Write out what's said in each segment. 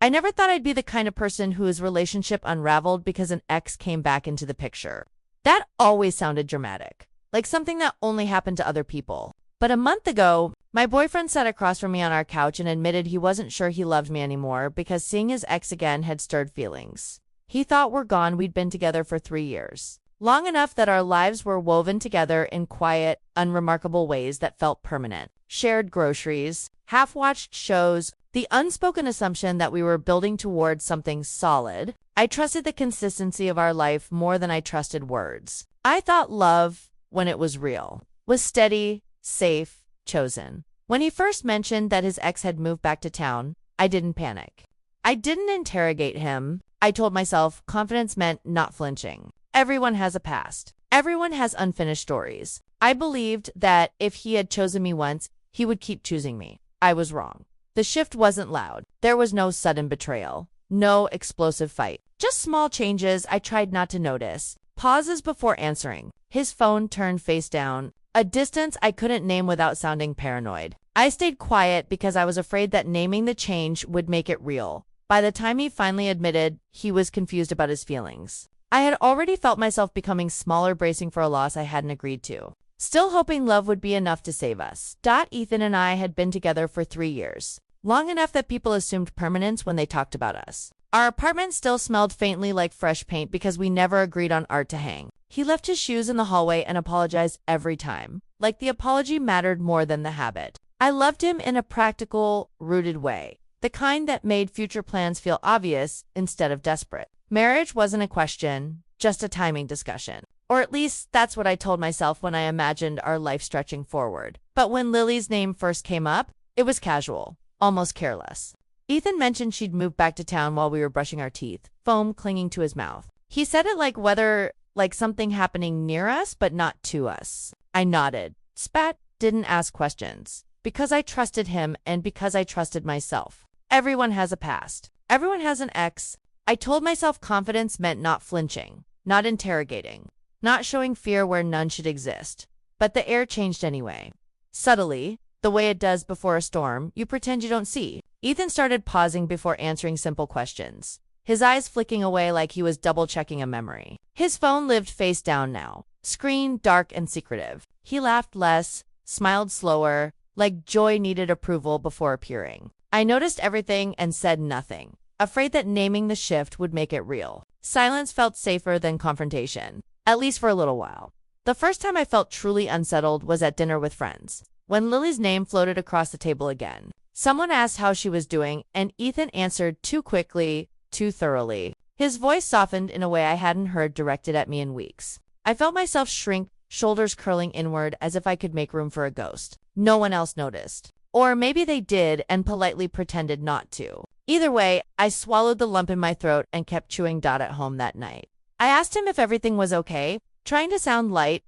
I never thought I'd be the kind of person whose relationship unraveled because an ex came back into the picture. That always sounded dramatic, like something that only happened to other people. But a month ago, my boyfriend sat across from me on our couch and admitted he wasn't sure he loved me anymore because seeing his ex again had stirred feelings. He thought we'd been together for 3 years. Long enough that our lives were woven together in quiet, unremarkable ways that felt permanent. Shared groceries, half-watched shows, the unspoken assumption that we were building towards something solid. I trusted the consistency of our life more than I trusted words. I thought love, when it was real, was steady, safe, chosen. When he first mentioned that his ex had moved back to town, I didn't panic. I didn't interrogate him. I told myself confidence meant not flinching. Everyone has a past. Everyone has unfinished stories. I believed that if he had chosen me once, he would keep choosing me. I was wrong. The shift wasn't loud. There was no sudden betrayal. No explosive fight. Just small changes I tried not to notice. Pauses before answering. His phone turned face down. A distance I couldn't name without sounding paranoid. I stayed quiet because I was afraid that naming the change would make it real. By the time he finally admitted he was confused about his feelings, I had already felt myself becoming smaller, bracing for a loss I hadn't agreed to. Still hoping love would be enough to save us. Ethan and I had been together for 3 years. Long enough that people assumed permanence when they talked about us. Our apartment still smelled faintly like fresh paint because we never agreed on art to hang. He left his shoes in the hallway and apologized every time, like the apology mattered more than the habit. I loved him in a practical, rooted way, the kind that made future plans feel obvious instead of desperate. Marriage wasn't a question, just a timing discussion. Or at least that's what I told myself when I imagined our life stretching forward. But when Lily's name first came up, it was casual, almost careless. Ethan mentioned she'd moved back to town while we were brushing our teeth, foam clinging to his mouth. He said it like something happening near us, but not to us. I nodded, spat, didn't ask questions. Because I trusted him and because I trusted myself. Everyone has a past. Everyone has an ex. I told myself confidence meant not flinching, not interrogating, not showing fear where none should exist. But the air changed anyway. Subtly, the way it does before a storm, you pretend you don't see. Ethan started pausing before answering simple questions, his eyes flicking away like he was double-checking a memory. His phone lived face down now, screen dark and secretive. He laughed less, smiled slower, like joy needed approval before appearing. I noticed everything and said nothing, afraid that naming the shift would make it real. Silence felt safer than confrontation, at least for a little while. The first time I felt truly unsettled was at dinner with friends, when Lily's name floated across the table again. Someone asked how she was doing, and Ethan answered too quickly, too thoroughly. His voice softened in a way I hadn't heard directed at me in weeks. I felt myself shrink, shoulders curling inward as if I could make room for a ghost. No one else noticed. Or maybe they did and politely pretended not to. Either way, I swallowed the lump in my throat and kept chewing at home that night. I asked him if everything was okay, trying to sound light.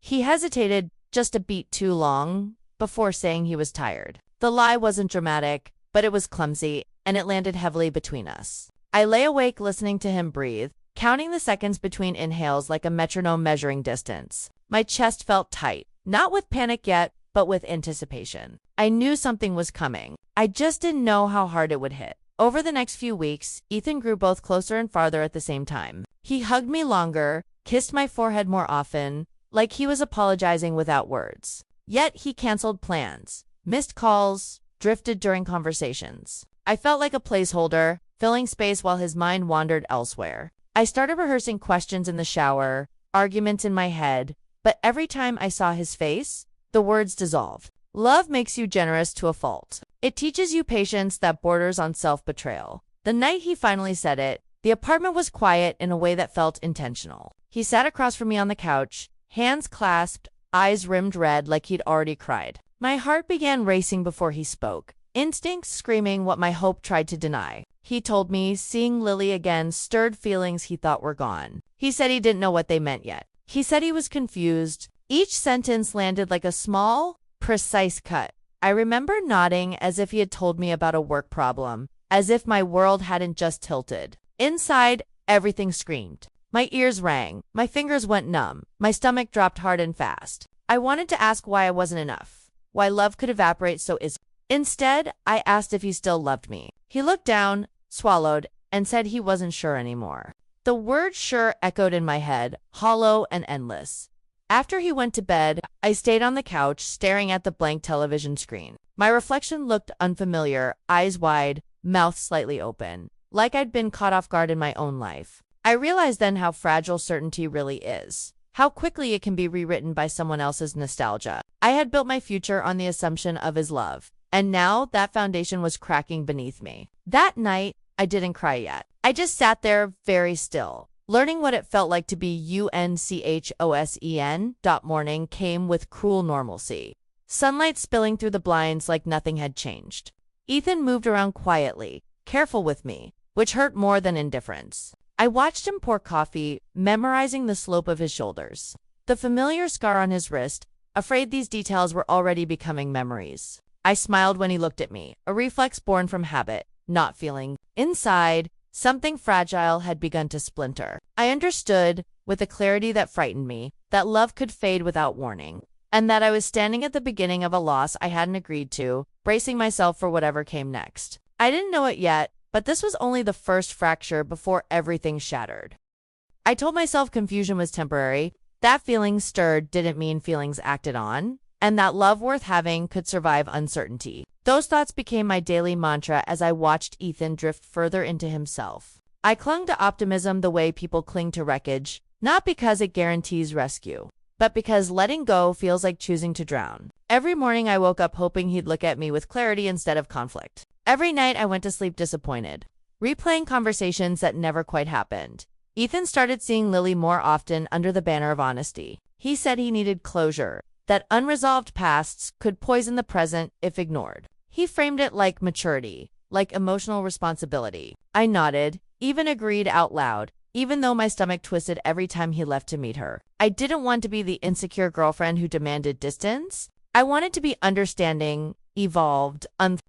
He hesitated just a beat too long before saying he was tired. The lie wasn't dramatic, but it was clumsy, and it landed heavily between us. I lay awake listening to him breathe, counting the seconds between inhales like a metronome measuring distance. My chest felt tight, not with panic yet, but with anticipation. I knew something was coming. I just didn't know how hard it would hit. Over the next few weeks, Ethan grew both closer and farther at the same time. He hugged me longer, kissed my forehead more often, like he was apologizing without words. Yet he canceled plans, missed calls, drifted during conversations. I felt like a placeholder, filling space while his mind wandered elsewhere. I started rehearsing questions in the shower, arguments in my head, but every time I saw his face, the words dissolved. Love makes you generous to a fault. It teaches you patience that borders on self-betrayal. The night he finally said it, the apartment was quiet in a way that felt intentional. He sat across from me on the couch, hands clasped, eyes rimmed red like he'd already cried. My heart began racing before he spoke, instincts screaming what my hope tried to deny. He told me seeing Lily again stirred feelings he thought were gone. He said he didn't know what they meant yet. He said he was confused. Each sentence landed like a small, precise cut. I remember nodding as if he had told me about a work problem, as if my world hadn't just tilted. Inside, everything screamed. My ears rang, my fingers went numb, my stomach dropped hard and fast. I wanted to ask why I wasn't enough, why love could evaporate so easily. Instead, I asked if he still loved me. He looked down, swallowed, and said he wasn't sure anymore. The word sure echoed in my head, hollow and endless. After he went to bed, I stayed on the couch staring at the blank television screen. My reflection looked unfamiliar, eyes wide, mouth slightly open, like I'd been caught off guard in my own life. I realized then how fragile certainty really is, how quickly it can be rewritten by someone else's nostalgia. I had built my future on the assumption of his love, and now that foundation was cracking beneath me. That night, I didn't cry yet. I just sat there very still, learning what it felt like to be unchosen. Morning came with cruel normalcy. Sunlight spilling through the blinds like nothing had changed. Ethan moved around quietly, careful with me, which hurt more than indifference. I watched him pour coffee, memorizing the slope of his shoulders, the familiar scar on his wrist, afraid these details were already becoming memories. I smiled when he looked at me, a reflex born from habit, not feeling. Inside, something fragile had begun to splinter. I understood, with a clarity that frightened me, that love could fade without warning, and that I was standing at the beginning of a loss I hadn't agreed to, bracing myself for whatever came next. I didn't know it yet, but this was only the first fracture before everything shattered. I told myself confusion was temporary, that feelings stirred didn't mean feelings acted on, and that love worth having could survive uncertainty. Those thoughts became my daily mantra as I watched Ethan drift further into himself. I clung to optimism the way people cling to wreckage, not because it guarantees rescue, but because letting go feels like choosing to drown. Every morning I woke up hoping he'd look at me with clarity instead of conflict. Every night I went to sleep disappointed, replaying conversations that never quite happened. Ethan started seeing Lily more often under the banner of honesty. He said he needed closure, that unresolved pasts could poison the present if ignored. He framed it like maturity, like emotional responsibility. I nodded, even agreed out loud, even though my stomach twisted every time he left to meet her. I didn't want to be the insecure girlfriend who demanded distance. I wanted to be understanding, evolved.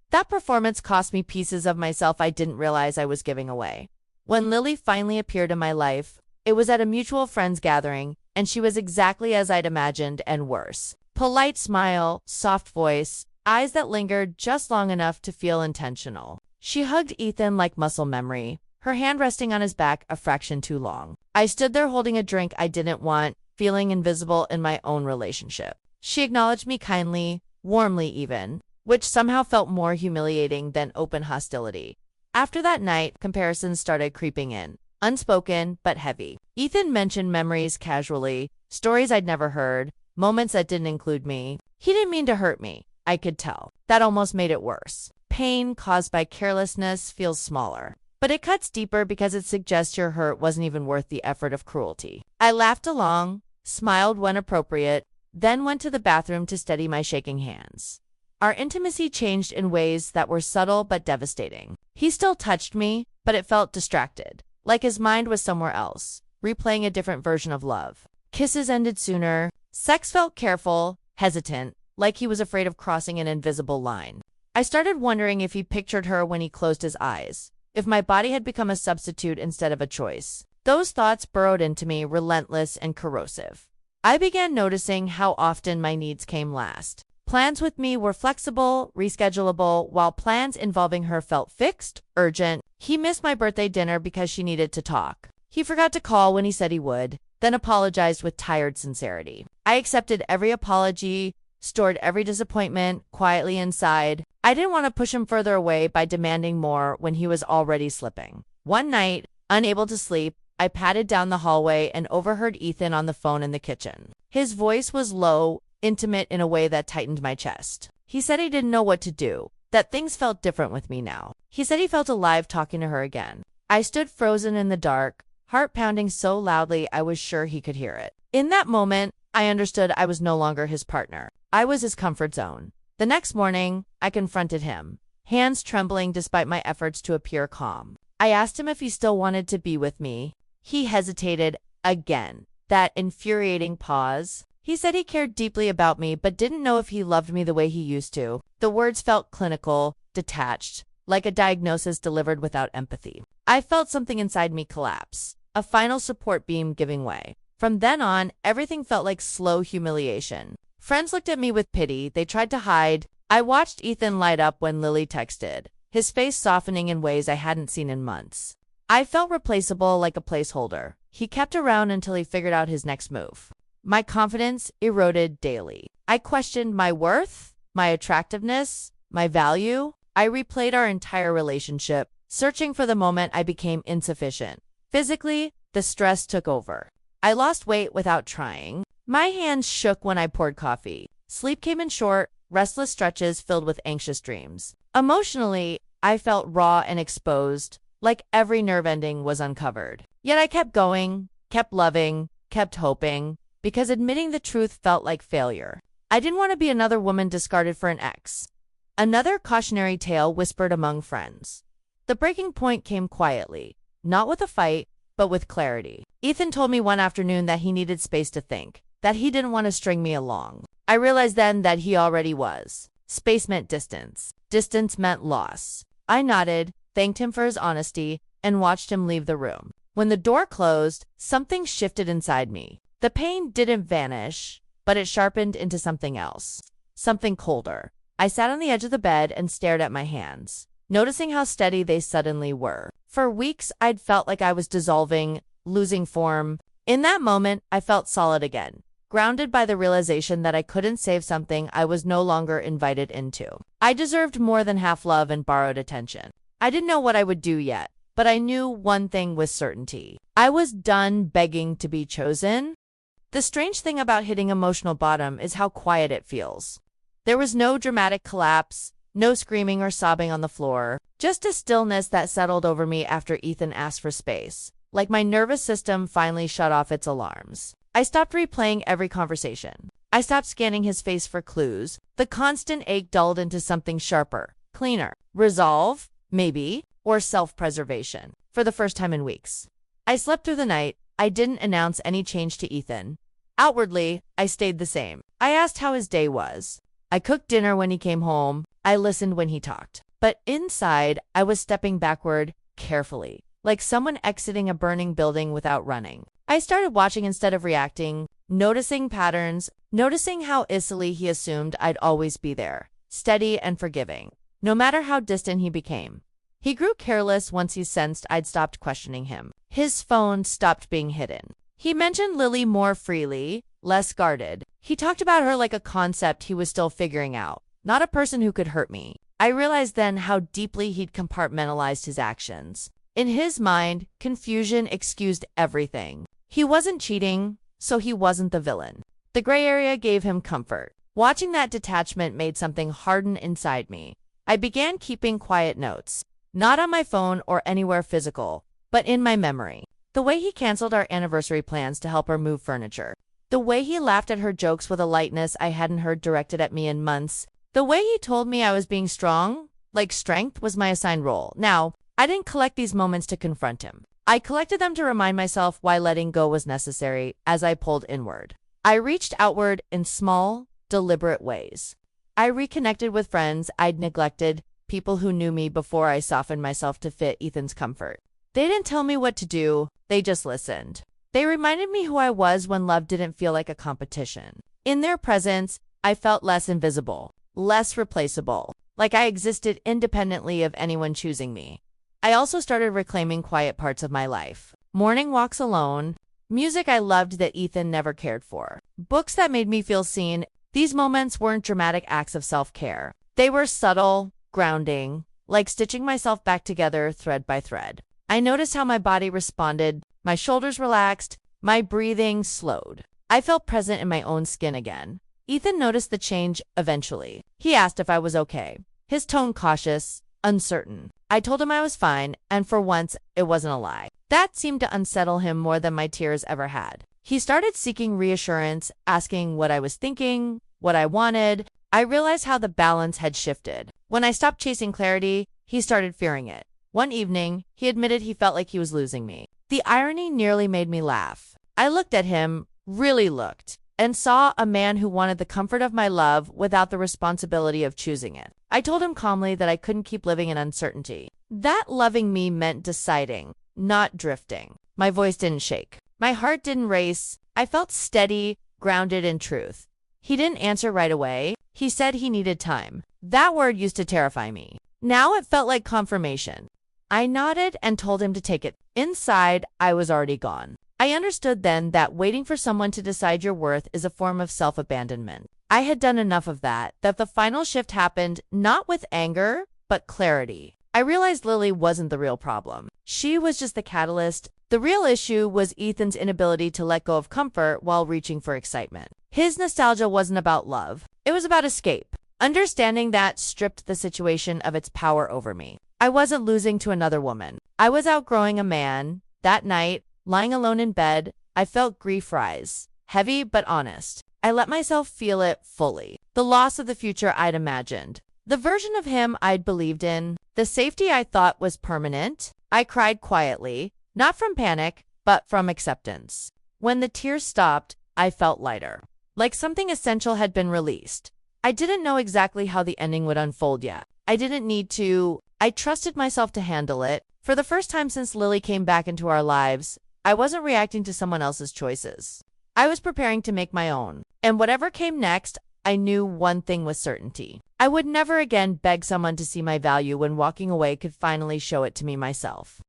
That performance cost me pieces of myself I didn't realize I was giving away. When Lily finally appeared in my life, it was at a mutual friends gathering, and she was exactly as I'd imagined and worse. Polite smile, soft voice, eyes that lingered just long enough to feel intentional. She hugged Ethan like muscle memory, her hand resting on his back a fraction too long. I stood there holding a drink I didn't want, feeling invisible in my own relationship. She acknowledged me kindly, warmly even, which somehow felt more humiliating than open hostility. After that night, comparisons started creeping in, unspoken but heavy. Ethan mentioned memories casually, stories I'd never heard, moments that didn't include me. He didn't mean to hurt me, I could tell. That almost made it worse. Pain caused by carelessness feels smaller, but it cuts deeper because it suggests your hurt wasn't even worth the effort of cruelty. I laughed along, smiled when appropriate, then went to the bathroom to steady my shaking hands. Our intimacy changed in ways that were subtle but devastating. He still touched me, but it felt distracted, like his mind was somewhere else, replaying a different version of love. Kisses ended sooner. Sex felt careful, hesitant, like he was afraid of crossing an invisible line. I started wondering if he pictured her when he closed his eyes, if my body had become a substitute instead of a choice. Those thoughts burrowed into me, relentless and corrosive. I began noticing how often my needs came last. Plans with me were flexible, reschedulable, while plans involving her felt fixed, urgent. He missed my birthday dinner because she needed to talk. He forgot to call when he said he would, then apologized with tired sincerity. I accepted every apology, stored every disappointment quietly inside. I didn't want to push him further away by demanding more when he was already slipping. One night, unable to sleep, I padded down the hallway and overheard Ethan on the phone in the kitchen. His voice was low, intimate in a way that tightened my chest. He said he didn't know what to do, that things felt different with me now. He said he felt alive talking to her again. I stood frozen in the dark, heart pounding so loudly I was sure he could hear it. In that moment, I understood I was no longer his partner. I was his comfort zone. The next morning, I confronted him, hands trembling despite my efforts to appear calm. I asked him if he still wanted to be with me. He hesitated again. That infuriating pause. He said he cared deeply about me, but didn't know if he loved me the way he used to. The words felt clinical, detached, like a diagnosis delivered without empathy. I felt something inside me collapse, a final support beam giving way. From then on, everything felt like slow humiliation. Friends looked at me with pity. They tried to hide. I watched Ethan light up when Lily texted, his face softening in ways I hadn't seen in months. I felt replaceable, like a placeholder. He kept around until he figured out his next move. My confidence eroded daily. I questioned my worth, my attractiveness, my value. I replayed our entire relationship, searching for the moment I became insufficient. Physically, the stress took over. I lost weight without trying. My hands shook when I poured coffee. Sleep came in short, restless stretches filled with anxious dreams. Emotionally, I felt raw and exposed, like every nerve ending was uncovered. Yet I kept going, kept loving, kept hoping, because admitting the truth felt like failure. I didn't want to be another woman discarded for an ex. Another cautionary tale whispered among friends. The breaking point came quietly, not with a fight, but with clarity. Ethan told me one afternoon that he needed space to think, that he didn't want to string me along. I realized then that he already was. Space meant distance. Distance meant loss. I nodded, thanked him for his honesty, and watched him leave the room. When the door closed, something shifted inside me. The pain didn't vanish, but it sharpened into something else. Something colder. I sat on the edge of the bed and stared at my hands, noticing how steady they suddenly were. For weeks, I'd felt like I was dissolving, losing form. In that moment, I felt solid again, grounded by the realization that I couldn't save something I was no longer invited into. I deserved more than half love and borrowed attention. I didn't know what I would do yet, but I knew one thing with certainty. I was done begging to be chosen. The strange thing about hitting emotional bottom is how quiet it feels. There was no dramatic collapse, no screaming or sobbing on the floor, just a stillness that settled over me after Ethan asked for space, like my nervous system finally shut off its alarms. I stopped replaying every conversation. I stopped scanning his face for clues. The constant ache dulled into something sharper, cleaner. Resolve, maybe, or self-preservation, for the first time in weeks. I slept through the night. I didn't announce any change to Ethan. Outwardly, I stayed the same. I asked how his day was. I cooked dinner when he came home. I listened when he talked. But inside, I was stepping backward, carefully, like someone exiting a burning building without running. I started watching instead of reacting, noticing patterns, noticing how easily he assumed I'd always be there, steady and forgiving, no matter how distant he became. He grew careless once he sensed I'd stopped questioning him. His phone stopped being hidden. He mentioned Lily more freely, less guarded. He talked about her like a concept he was still figuring out, not a person who could hurt me. I realized then how deeply he'd compartmentalized his actions. In his mind, confusion excused everything. He wasn't cheating, so he wasn't the villain. The gray area gave him comfort. Watching that detachment made something harden inside me. I began keeping quiet notes, not on my phone or anywhere physical, but in my memory. The way he canceled our anniversary plans to help her move furniture. The way he laughed at her jokes with a lightness I hadn't heard directed at me in months. The way he told me I was being strong, like strength was my assigned role. Now, I didn't collect these moments to confront him. I collected them to remind myself why letting go was necessary as I pulled inward. I reached outward in small, deliberate ways. I reconnected with friends I'd neglected, people who knew me before I softened myself to fit Ethan's comfort. They didn't tell me what to do, they just listened. They reminded me who I was when love didn't feel like a competition. In their presence, I felt less invisible, less replaceable, like I existed independently of anyone choosing me. I also started reclaiming quiet parts of my life. Morning walks alone, music I loved that Ethan never cared for, books that made me feel seen. These moments weren't dramatic acts of self-care. They were subtle, grounding, like stitching myself back together thread by thread. I noticed how my body responded. My shoulders relaxed, my breathing slowed. I felt present in my own skin again. Ethan noticed the change eventually. He asked if I was okay, his tone cautious, uncertain. I told him I was fine, and for once, it wasn't a lie. That seemed to unsettle him more than my tears ever had. He started seeking reassurance, asking what I was thinking, what I wanted. I realized how the balance had shifted. When I stopped chasing clarity, he started fearing it. One evening, he admitted he felt like he was losing me. The irony nearly made me laugh. I looked at him, really looked, and saw a man who wanted the comfort of my love without the responsibility of choosing it. I told him calmly that I couldn't keep living in uncertainty. That loving me meant deciding, not drifting. My voice didn't shake. My heart didn't race. I felt steady, grounded in truth. He didn't answer right away. He said he needed time. That word used to terrify me. Now it felt like confirmation. I nodded and told him to take it. Inside, I was already gone. I understood then that waiting for someone to decide your worth is a form of self-abandonment. I had done enough of that the final shift happened not with anger, but clarity. I realized Lily wasn't the real problem. She was just the catalyst. The real issue was Ethan's inability to let go of comfort while reaching for excitement. His nostalgia wasn't about love. It was about escape. Understanding that stripped the situation of its power over me. I wasn't losing to another woman. I was outgrowing a man. That night, lying alone in bed, I felt grief rise. Heavy but honest. I let myself feel it fully. The loss of the future I'd imagined. The version of him I'd believed in. The safety I thought was permanent. I cried quietly, not from panic, but from acceptance. When the tears stopped, I felt lighter. Like something essential had been released. I didn't know exactly how the ending would unfold yet. I didn't need to. I trusted myself to handle it. For the first time since Lily came back into our lives, I wasn't reacting to someone else's choices. I was preparing to make my own. And whatever came next, I knew one thing with certainty. I would never again beg someone to see my value when walking away could finally show it to me myself.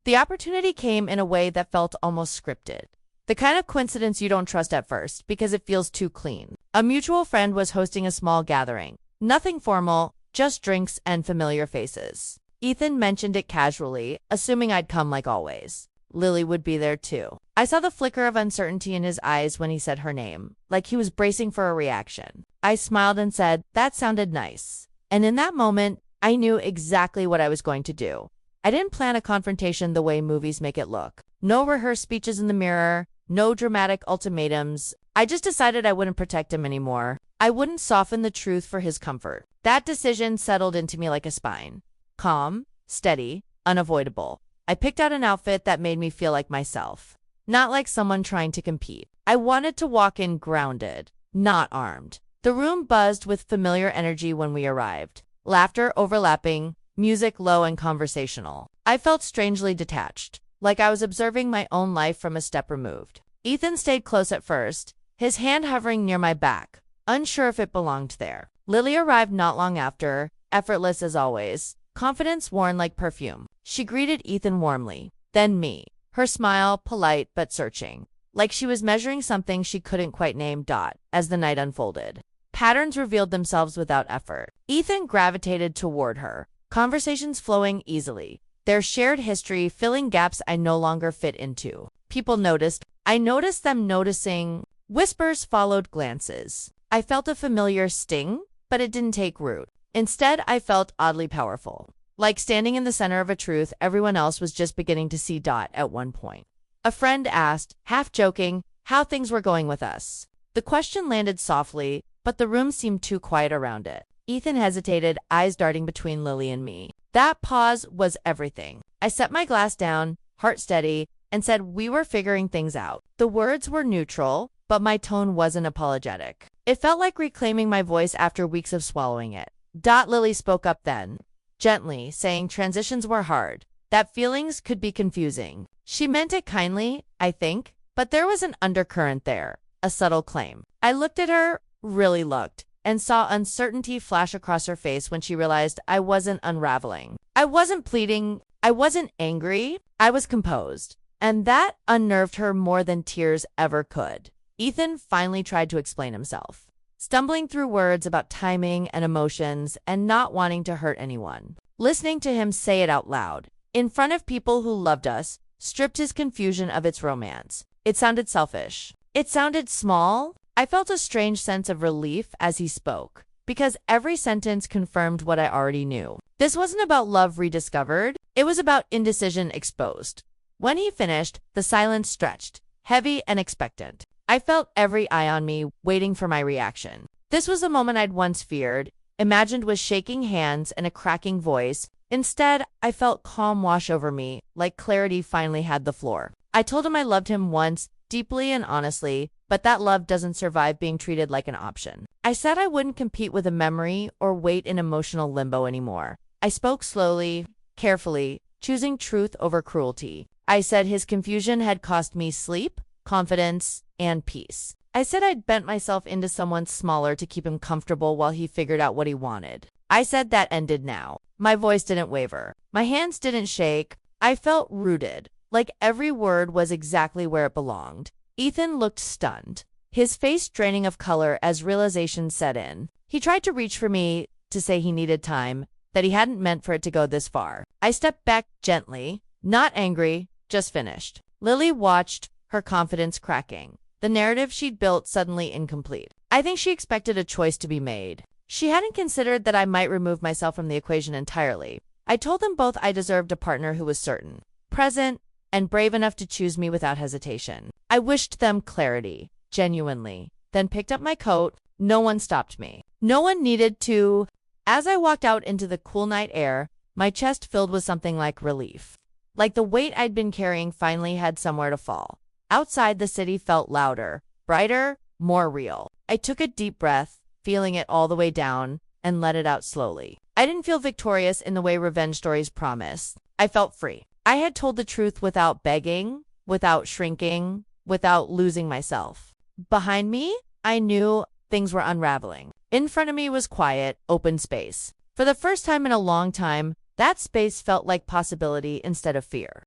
The opportunity came in a way that felt almost scripted. The kind of coincidence you don't trust at first because it feels too clean. A mutual friend was hosting a small gathering. Nothing formal, just drinks and familiar faces. Ethan mentioned it casually, assuming I'd come like always. Lily would be there too. I saw the flicker of uncertainty in his eyes when he said her name, like he was bracing for a reaction. I smiled and said, "That sounded nice." And in that moment, I knew exactly what I was going to do. I didn't plan a confrontation the way movies make it look. No rehearsed speeches in the mirror, no dramatic ultimatums. I just decided I wouldn't protect him anymore. I wouldn't soften the truth for his comfort. That decision settled into me like a spine. Calm, steady, unavoidable. I picked out an outfit that made me feel like myself, not like someone trying to compete. I wanted to walk in grounded, not armed. The room buzzed with familiar energy when we arrived. Laughter overlapping, music low and conversational. I felt strangely detached, like I was observing my own life from a step removed. Ethan stayed close at first, his hand hovering near my back, unsure if it belonged there. Lily arrived not long after, effortless as always, confidence worn like perfume. She greeted Ethan warmly, then me, her smile polite but searching, like she was measuring something she couldn't quite name. As the night unfolded, patterns revealed themselves without effort. Ethan gravitated toward her, conversations flowing easily, their shared history filling gaps I no longer fit into. People noticed. I noticed them noticing. Whispers followed glances. I felt a familiar sting, but it didn't take root. Instead, I felt oddly powerful, like standing in the center of a truth everyone else was just beginning to see. At one point, a friend asked, half joking, how things were going with us. The question landed softly, but the room seemed too quiet around it. Ethan hesitated, eyes darting between Lily and me. That pause was everything. I set my glass down, heart steady, and said we were figuring things out. The words were neutral, but my tone wasn't apologetic. It felt like reclaiming my voice after weeks of swallowing it. Lily spoke up then, gently, saying transitions were hard, that feelings could be confusing. She meant it kindly, I think, but there was an undercurrent there, a subtle claim. I looked at her, really looked, and saw uncertainty flash across her face when she realized I wasn't unraveling. I wasn't pleading, I wasn't angry, I was composed. And that unnerved her more than tears ever could. Ethan finally tried to explain himself, stumbling through words about timing and emotions and not wanting to hurt anyone. Listening to him say it out loud, in front of people who loved us, stripped his confusion of its romance. It sounded selfish. It sounded small. I felt a strange sense of relief as he spoke, because every sentence confirmed what I already knew. This wasn't about love rediscovered. It was about indecision exposed. When he finished, the silence stretched, heavy and expectant. I felt every eye on me, waiting for my reaction. This was a moment I'd once feared, imagined with shaking hands and a cracking voice. Instead, I felt calm wash over me, like clarity finally had the floor. I told him I loved him once, deeply and honestly, but that love doesn't survive being treated like an option. I said I wouldn't compete with a memory or wait in emotional limbo anymore. I spoke slowly, carefully, choosing truth over cruelty. I said his confusion had cost me sleep, confidence, and peace. I said I'd bent myself into someone smaller to keep him comfortable while he figured out what he wanted. I said that ended now. My voice didn't waver. My hands didn't shake. I felt rooted, like every word was exactly where it belonged. Ethan looked stunned, his face draining of color as realization set in. He tried to reach for me to say he needed time, that he hadn't meant for it to go this far. I stepped back gently, not angry, just finished. Lily watched, her confidence cracking, the narrative she'd built suddenly incomplete. I think she expected a choice to be made. She hadn't considered that I might remove myself from the equation entirely. I told them both I deserved a partner who was certain, present, and brave enough to choose me without hesitation. I wished them clarity, genuinely, then picked up my coat. No one stopped me. No one needed to. As I walked out into the cool night air, my chest filled with something like relief. Like the weight I'd been carrying finally had somewhere to fall. Outside, the city felt louder, brighter, more real. I took a deep breath, feeling it all the way down, and let it out slowly. I didn't feel victorious in the way revenge stories promise. I felt free. I had told the truth without begging, without shrinking, without losing myself. Behind me, I knew things were unraveling. In front of me was quiet, open space. For the first time in a long time, that space felt like possibility instead of fear.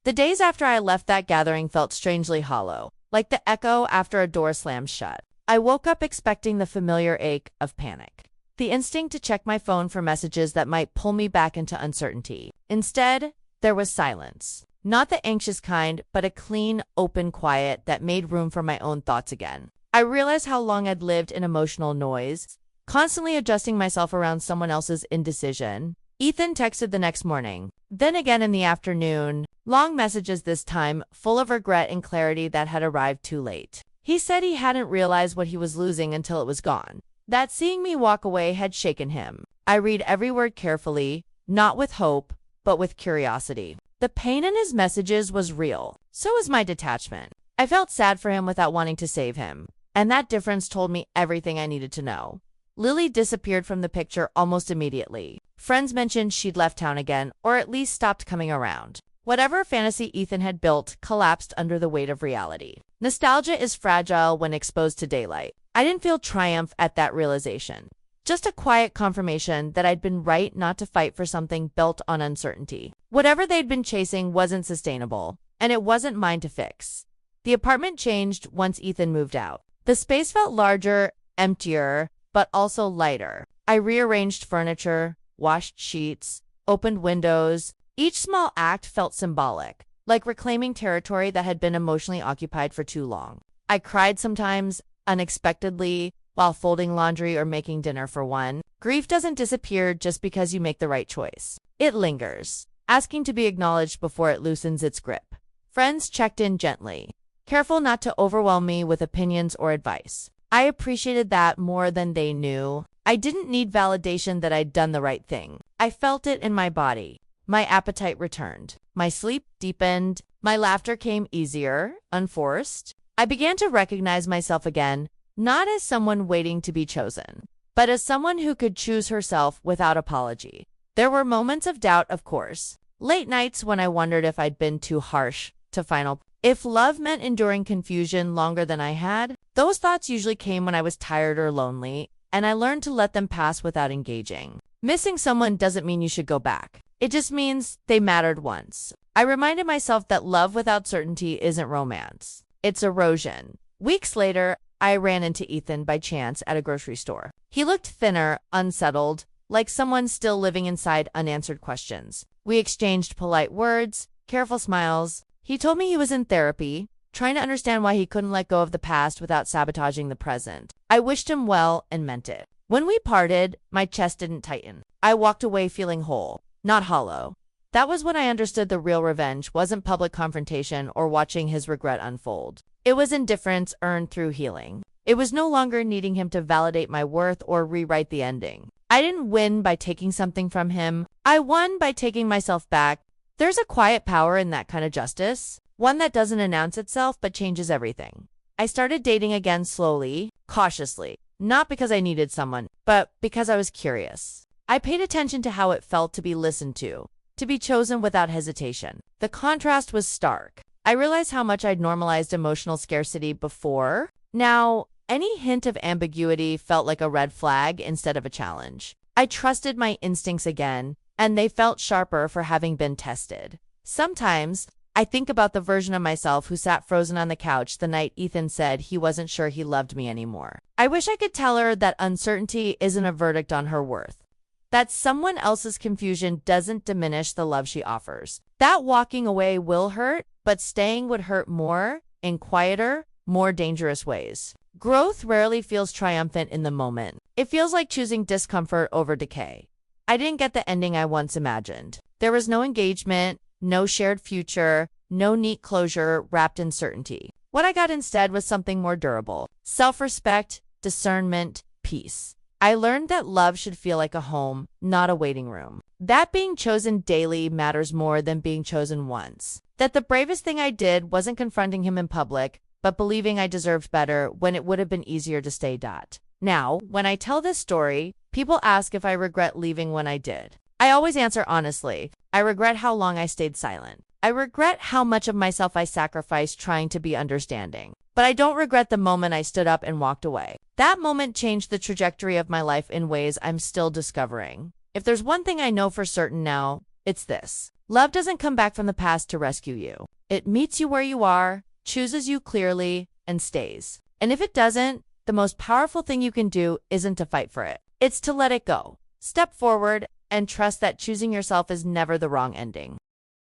The days after I left that gathering felt strangely hollow, like the echo after a door slams shut. I woke up expecting the familiar ache of panic, the instinct to check my phone for messages that might pull me back into uncertainty. Instead, there was silence. Not the anxious kind, but a clean, open quiet that made room for my own thoughts again. I realized how long I'd lived in emotional noise, constantly adjusting myself around someone else's indecision. Ethan texted the next morning, then again in the afternoon, long messages this time, full of regret and clarity that had arrived too late. He said he hadn't realized what he was losing until it was gone, that seeing me walk away had shaken him. I read every word carefully, not with hope, but with curiosity. The pain in his messages was real. So was my detachment. I felt sad for him without wanting to save him, and that difference told me everything I needed to know. Lily disappeared from the picture almost immediately. Friends mentioned she'd left town again, or at least stopped coming around. Whatever fantasy Ethan had built collapsed under the weight of reality. Nostalgia is fragile when exposed to daylight. I didn't feel triumph at that realization. Just a quiet confirmation that I'd been right not to fight for something built on uncertainty. Whatever they'd been chasing wasn't sustainable, and it wasn't mine to fix. The apartment changed once Ethan moved out. The space felt larger, emptier, but also lighter. I rearranged furniture, washed sheets, opened windows. Each small act felt symbolic, like reclaiming territory that had been emotionally occupied for too long. I cried sometimes, unexpectedly, while folding laundry or making dinner for one. Grief doesn't disappear just because you make the right choice. It lingers, asking to be acknowledged before it loosens its grip. Friends checked in gently, careful not to overwhelm me with opinions or advice. I appreciated that more than they knew. I didn't need validation that I'd done the right thing. I felt it in my body. My appetite returned. My sleep deepened. My laughter came easier, unforced. I began to recognize myself again, not as someone waiting to be chosen, but as someone who could choose herself without apology. There were moments of doubt, of course. Late nights when I wondered if I'd been too harsh to final. If love meant enduring confusion longer than I had, those thoughts usually came when I was tired or lonely, and I learned to let them pass without engaging. Missing someone doesn't mean you should go back. It just means they mattered once. I reminded myself that love without certainty isn't romance. It's erosion. Weeks later, I ran into Ethan by chance at a grocery store. He looked thinner, unsettled, like someone still living inside unanswered questions. We exchanged polite words, careful smiles. He told me he was in therapy, trying to understand why he couldn't let go of the past without sabotaging the present. I wished him well and meant it. When we parted, my chest didn't tighten. I walked away feeling whole, not hollow. That was when I understood the real revenge wasn't public confrontation or watching his regret unfold. It was indifference earned through healing. It was no longer needing him to validate my worth or rewrite the ending. I didn't win by taking something from him. I won by taking myself back. There's a quiet power in that kind of justice, one that doesn't announce itself but changes everything. I started dating again slowly, cautiously, not because I needed someone, but because I was curious. I paid attention to how it felt to be listened to be chosen without hesitation. The contrast was stark. I realized how much I'd normalized emotional scarcity before. Now, any hint of ambiguity felt like a red flag instead of a challenge. I trusted my instincts again, and they felt sharper for having been tested. Sometimes, I think about the version of myself who sat frozen on the couch the night Ethan said he wasn't sure he loved me anymore. I wish I could tell her that uncertainty isn't a verdict on her worth, that someone else's confusion doesn't diminish the love she offers. That walking away will hurt, but staying would hurt more, in quieter, more dangerous ways. Growth rarely feels triumphant in the moment. It feels like choosing discomfort over decay. I didn't get the ending I once imagined. There was no engagement, no shared future, no neat closure wrapped in certainty. What I got instead was something more durable: self-respect, discernment, peace. I learned that love should feel like a home, not a waiting room. That being chosen daily matters more than being chosen once. That the bravest thing I did wasn't confronting him in public, but believing I deserved better when it would have been easier to stay. Now, when I tell this story, people ask if I regret leaving when I did. I always answer honestly. I regret how long I stayed silent. I regret how much of myself I sacrificed trying to be understanding. But I don't regret the moment I stood up and walked away. That moment changed the trajectory of my life in ways I'm still discovering. If there's one thing I know for certain now, it's this: love doesn't come back from the past to rescue you. It meets you where you are, chooses you clearly, and stays. And if it doesn't, the most powerful thing you can do isn't to fight for it. It's to let it go. Step forward and trust that choosing yourself is never the wrong ending.